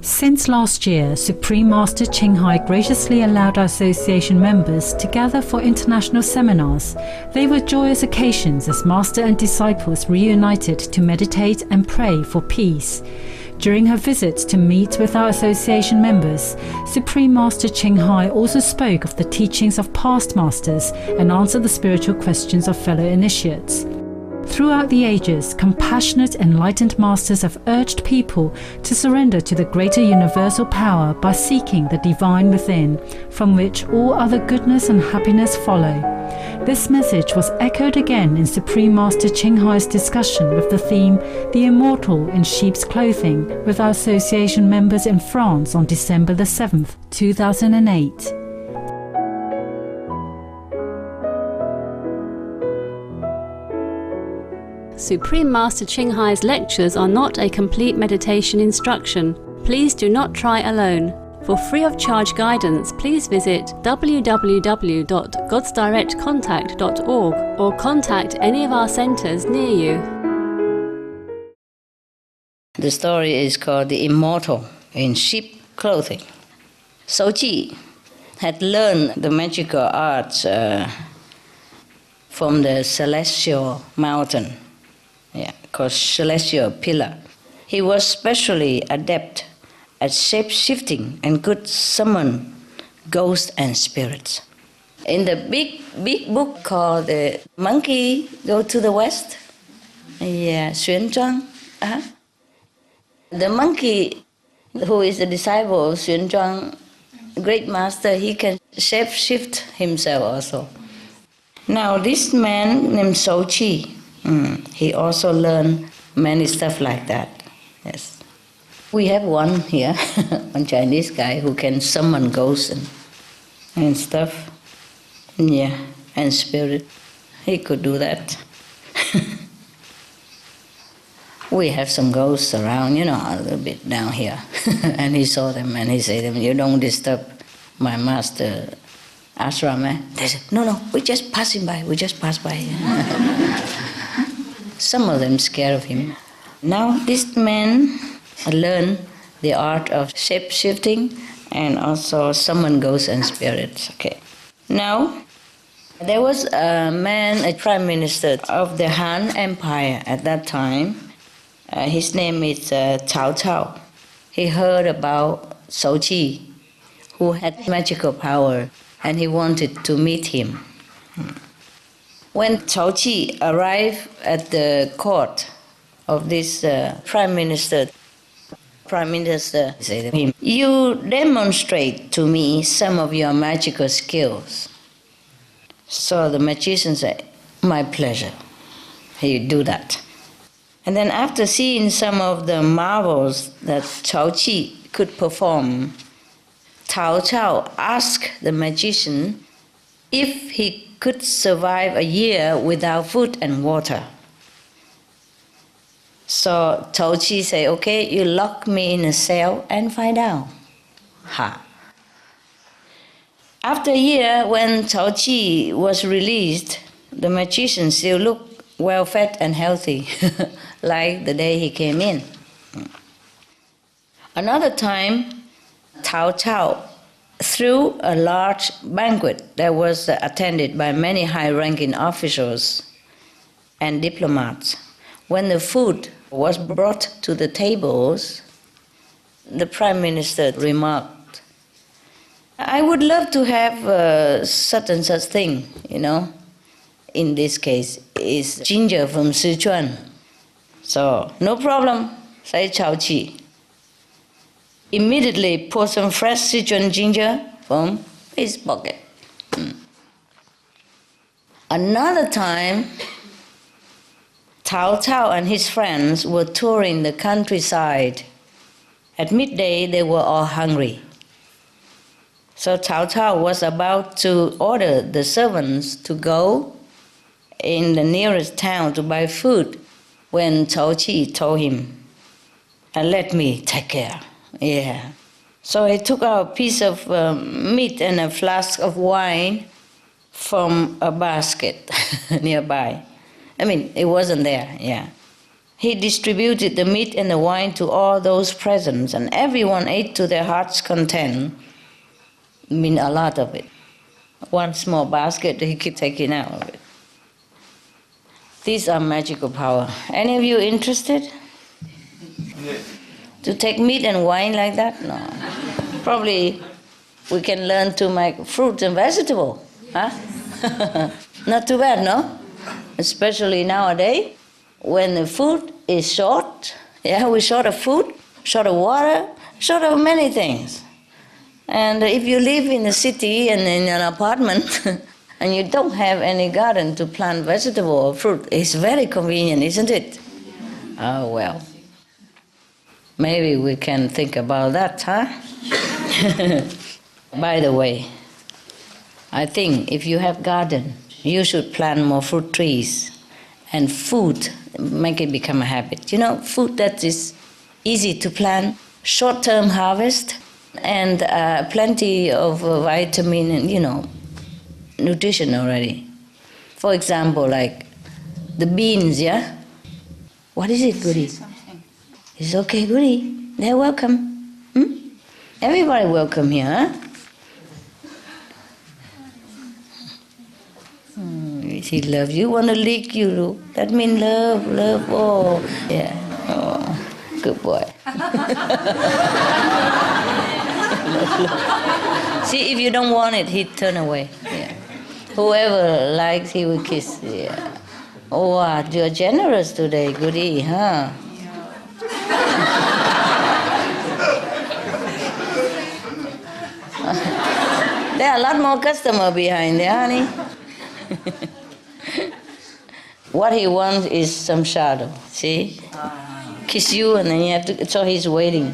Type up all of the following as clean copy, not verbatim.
Since last year, Supreme Master Ching Hai graciously allowed our association members to gather for international seminars. They were joyous occasions as Master and disciples reunited to meditate and pray for peace. During her visits to meet with our association members, Supreme Master Ching Hai also spoke of the teachings of past masters and answered the spiritual questions of fellow initiates. Throughout the ages, compassionate, enlightened masters have urged people to surrender to the greater universal power by seeking the divine within, from which all other goodness and happiness follow. This message was echoed again in Supreme Master Ching Hai's discussion with the theme The Immortal in Sheep's Clothing with our association members in France on December the 7th, 2008. Supreme Master Ching Hai's lectures are not a complete meditation instruction. Please do not try alone. For free of charge guidance, please visit www.godsdirectcontact.org or contact any of our centers near you. The story is called The Immortal in Sheep Clothing. Shouji had learned the magical arts from the celestial mountain, called celestial pillar. He was specially adept at shape-shifting and could summon ghosts and spirits. In the big book called The Monkey Go to the West, Xuan Zhuang, the monkey who is the disciple of Xuan Zhuang, great master, he can shape-shift himself also. Now this man named Shouji, he also learned many stuff like that. Yes. We have one here, one Chinese guy who can summon ghosts and stuff. And spirit. He could do that. We have some ghosts around, a little bit down here. And he saw them and he said, "You don't disturb my master ashram." They said, No, we just passing by, we just pass by. Some of them scared of him. Now this man learned the art of shape-shifting and also summon ghosts and spirits. Okay. Now, there was a man, a prime minister of the Han Empire at that time. His name is Cao Cao. He heard about Shouji, who had magical power, and he wanted to meet him. When Shouji arrived at the court of this prime minister said to him, "You demonstrate to me some of your magical skills." So the magician said, "My pleasure." He do that. And then after seeing some of the marvels that Shouji could perform, Cao Cao asked the magician if he could survive a year without food and water. So Shouji said, "Okay, you lock me in a cell and find out." After a year, when Shouji was released, the magician still looked well-fed and healthy, like the day he came in. Another time, Cao Cao threw a large banquet that was attended by many high-ranking officials and diplomats. When the food was brought to the tables, the prime minister remarked, "I would love to have such and such thing, In this case, is ginger from Sichuan." So, "No problem," said Shouji. Immediately poured some fresh Sichuan ginger from his pocket. Another time, Cao Cao and his friends were touring the countryside. At midday, they were all hungry. So Cao Cao was about to order the servants to go in the nearest town to buy food when Shouji told him, "Let me take care." So he took out a piece of meat and a flask of wine from a basket nearby. It wasn't there, He distributed the meat and the wine to all those present, and everyone ate to their heart's content. I mean, a lot of it. One small basket, he kept taking out of it. These are magical power. Any of you interested? To take meat and wine like that? No. Probably we can learn to make fruit and vegetable. Huh? Not too bad, no? Especially nowadays, when the food is short. Yeah, we're short of food, short of water, short of many things. And if you live in a city and in an apartment and you don't have any garden to plant vegetable or fruit, it's very convenient, isn't it? Oh, well. Maybe we can think about that, huh? By the way, I think if you have garden, you should plant more fruit trees and food, make it become a habit. You know, food that is easy to plant, short-term harvest, and plenty of vitamin and, you know, nutrition already. For example, like the beans, yeah? What is it, Goody? It's okay, Goody. They're welcome. Everybody welcome here, huh? He loves you, want to lick you. That means love, love. Oh, yeah. Oh, good boy. See, if you don't want it, he'd turn away. Yeah. Whoever likes, he will kiss. Yeah. Oh, wow, you're generous today, Goody, huh? There are a lot more customers behind there, honey. What he wants is some shadow, see? Kiss you and then you have to, so he's waiting.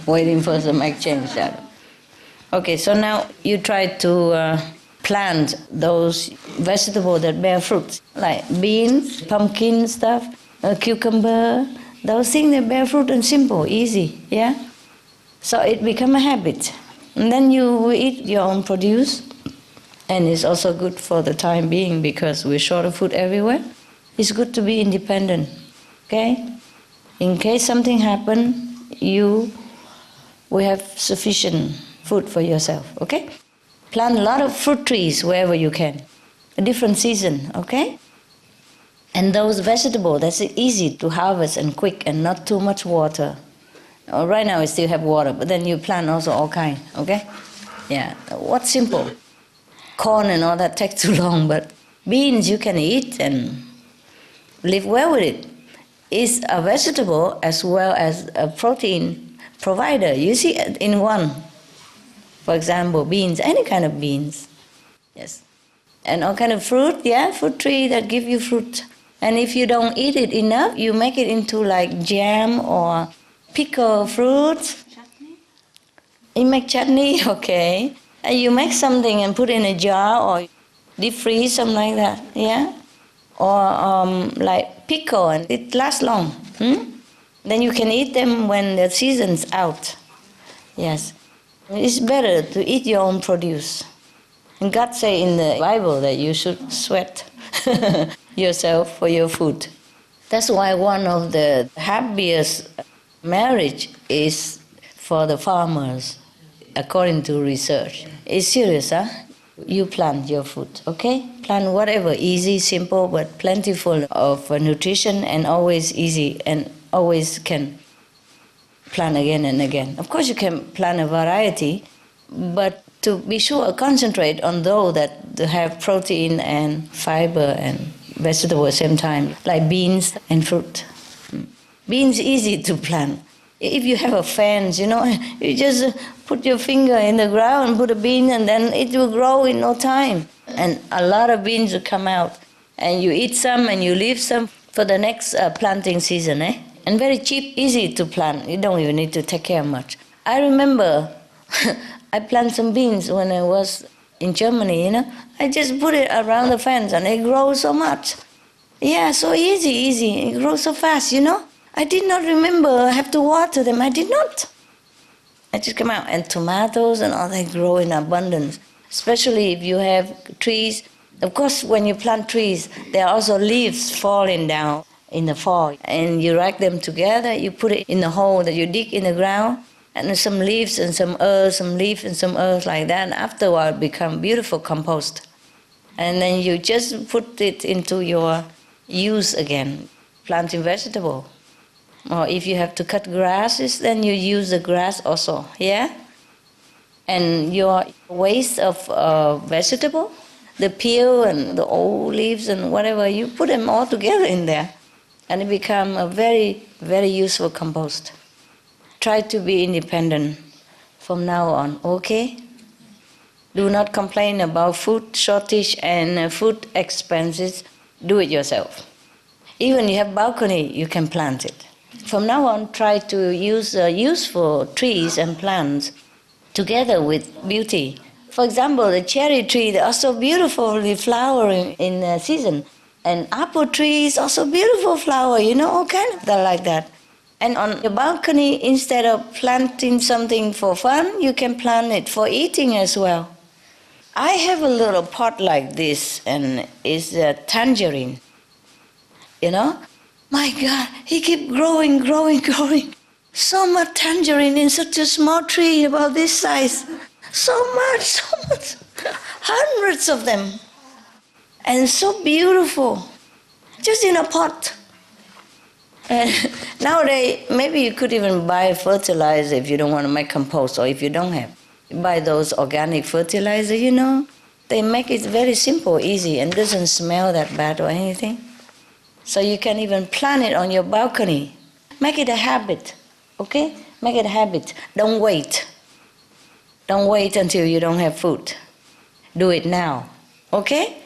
Waiting for some exchange shadow. Okay, so now you try to plant those vegetables that bear fruit, like beans, pumpkin stuff, cucumber, those things that bear fruit and simple, easy, yeah? So it become a habit. And then you eat your own produce. And it's also good for the time being because we're short of food everywhere. It's good to be independent, okay? In case something happens, you will have sufficient food for yourself, okay? Plant a lot of fruit trees wherever you can, a different season, okay? And those vegetables, that's easy to harvest and quick and not too much water. Right now we still have water, but then you plant also all kind, okay? Yeah, what's simple? Corn and all that takes too long, but beans you can eat and live well with it. It's a vegetable as well as a protein provider. You see it in one. For example, beans, any kind of beans. Yes. And all kind of fruit, yeah, fruit tree that give you fruit. And if you don't eat it enough, you make it into like jam or pickle fruits. Chutney? You make chutney, okay. And you make something and put in a jar or deep freeze, something like that, yeah? Or like pickle, and it lasts long. Then you can eat them when the season's out. Yes. It's better to eat your own produce. And God say in the Bible that you should sweat yourself for your food. That's why one of the happiest marriage is for the farmers, according to research. It's serious, huh? You plant your food, okay? Plant whatever, easy, simple, but plentiful of nutrition and always easy and always can plant again and again. Of course you can plant a variety, but to be sure, concentrate on those that have protein and fiber and vegetable at the same time, like beans and fruit. Beans easy to plant. If you have a fence, you know, you just put your finger in the ground, put a bean, and then it will grow in no time. And a lot of beans will come out. And you eat some and you leave some for the next planting season, eh? And very cheap, easy to plant. You don't even need to take care much. I remember I planted some beans when I was in Germany, you know. I just put it around the fence and it grows so much. Yeah, so easy. It grows so fast, you know. I did not remember I have to water them. I did not. I just come out. And tomatoes and all that grow in abundance, especially if you have trees. Of course, when you plant trees, there are also leaves falling down. in the fall, and you rack them together, you put it in the hole that you dig in the ground, and some leaves and some earth, some leaf and some earth like that, and afterward become beautiful compost. And then you just put it into your use again, planting vegetable. Or if you have to cut grasses, then you use the grass also, yeah? And your waste of vegetable, the peel and the old leaves and whatever, you put them all together in there, and it become a very, very useful compost. Try to be independent from now on, okay? Do not complain about food shortage and food expenses. Do it yourself. Even you have balcony, you can plant it. From now on, try to use useful trees and plants together with beauty. For example, the cherry tree, they are so beautifully flowering in season. And apple tree is also beautiful flower, all kind of like that. And on your balcony, instead of planting something for fun, you can plant it for eating as well. I have a little pot like this, and it's a tangerine. My God, he keeps growing. So much tangerine in such a small tree about this size. So much. Hundreds of them. And so beautiful. Just in a pot. And nowadays, maybe you could even buy fertilizer if you don't want to make compost, or if you don't have. Buy those organic fertilizer, They make it very simple, easy, and doesn't smell that bad or anything. So you can even plant it on your balcony. Make it a habit, okay? Make it a habit. Don't wait. Don't wait until you don't have food. Do it now, okay?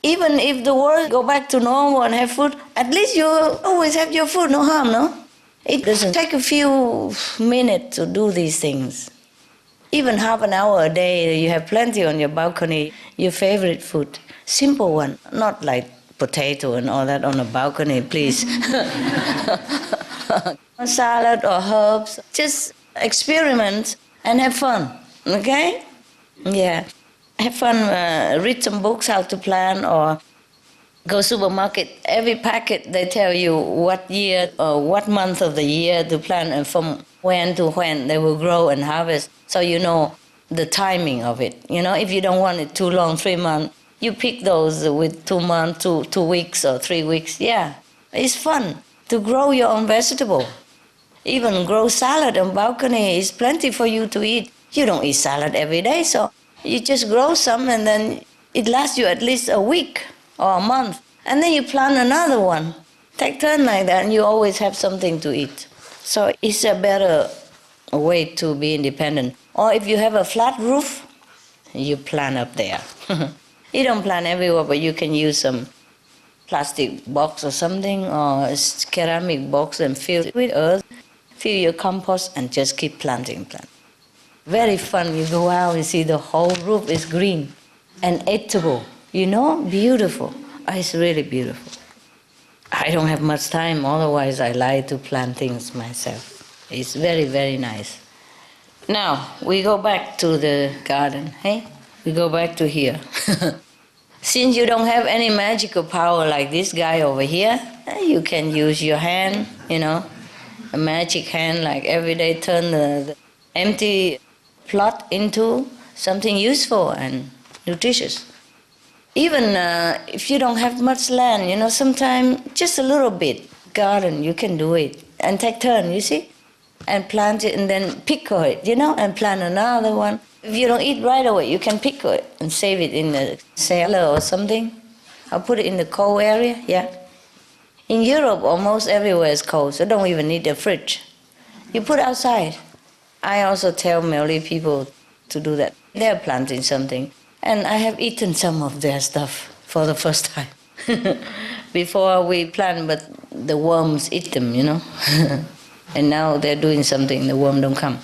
Even if the world go back to normal and have food, at least you always have your food, no harm, no? It doesn't take a few minutes to do these things. Even half an hour a day, you have plenty on your balcony, your favorite food. Simple one, not like potato and all that on the balcony, please. Salad or herbs, just experiment and have fun, okay? Yeah. Have fun, read some books how to plant, or go supermarket. Every packet they tell you what year or what month of the year to plant, and from when to when they will grow and harvest, so you know the timing of it. If you don't want it too long, 3 months, you pick those with 2 months, 2 weeks or 3 weeks. Yeah, it's fun to grow your own vegetable. Even grow salad on balcony is plenty for you to eat. You don't eat salad every day, so you just grow some, and then it lasts you at least a week or a month. And then you plant another one. Take turn like that, and you always have something to eat. So it's a better way to be independent. Or if you have a flat roof, you plant up there. You don't plant everywhere, but you can use some plastic box or something, or a ceramic box, and fill it with earth, fill your compost, and just keep planting. Very fun. You go out and see the whole roof is green and edible. Beautiful. It's really beautiful. I don't have much time, otherwise I like to plant things myself. It's very, very nice. Now, we go back to the garden, hey? We go back to here. Since you don't have any magical power like this guy over here, you can use your hand, a magic hand, like every day turn the empty plot into something useful and nutritious. Even if you don't have much land, sometimes just a little bit garden, you can do it. And take turn, you see? And plant it and then pickle it, and plant another one. If you don't eat right away, you can pickle it and save it in the cellar or something. I'll put it in the cold area, yeah. In Europe, almost everywhere is cold, so don't even need a fridge. You put outside. I also tell Malay people to do that. They're planting something. And I have eaten some of their stuff for the first time. Before we plant, but the worms eat them, And now they're doing something, the worm don't come.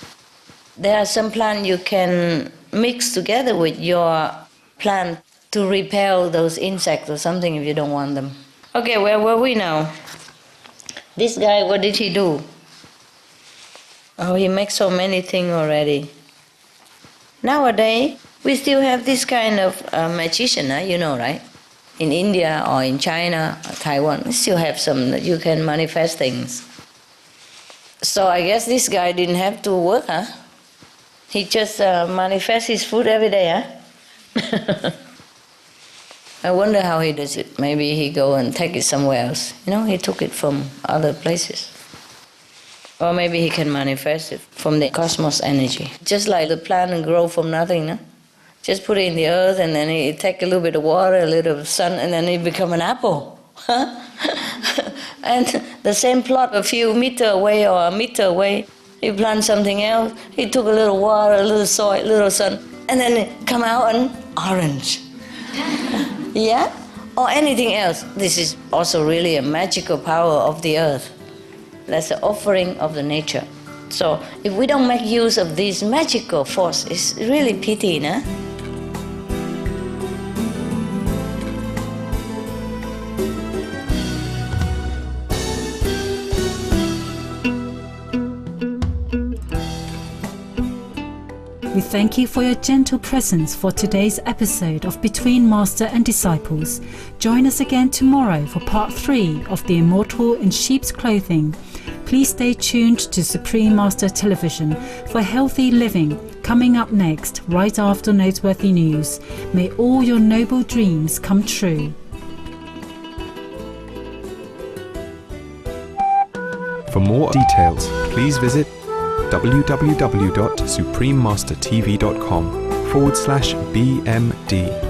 There are some plants you can mix together with your plant to repel those insects or something if you don't want them. Okay, where were we now? This guy, what did he do? Oh, he makes so many things already. Nowadays, we still have this kind of magician, right? in India or in China or Taiwan, we still have some that you can manifest things. So I guess this guy didn't have to work, huh? He just manifests his food every day, huh? I wonder how he does it. Maybe he go and take it somewhere else. He took it from other places. Or maybe he can manifest it from the cosmos energy. Just like the plant grow from nothing, no? Just put it in the earth and then it take a little bit of water, a little sun, and then it become an apple. And the same plot a few meters away or a meter away, he plant something else, he took a little water, a little soil, a little sun, and then it come out an orange. Yeah? Or anything else. This is also really a magical power of the earth. That's the offering of the nature. So if we don't make use of this magical force, it's really pity, no? We thank you for your gentle presence for today's episode of Between Master and Disciples. Join us again tomorrow for part 3 of The Immortal in Sheep's Clothing. Please stay tuned to Supreme Master Television for healthy living, coming up next, right after Noteworthy News. May all your noble dreams come true. For more details, please visit www.suprememastertv.com/BMD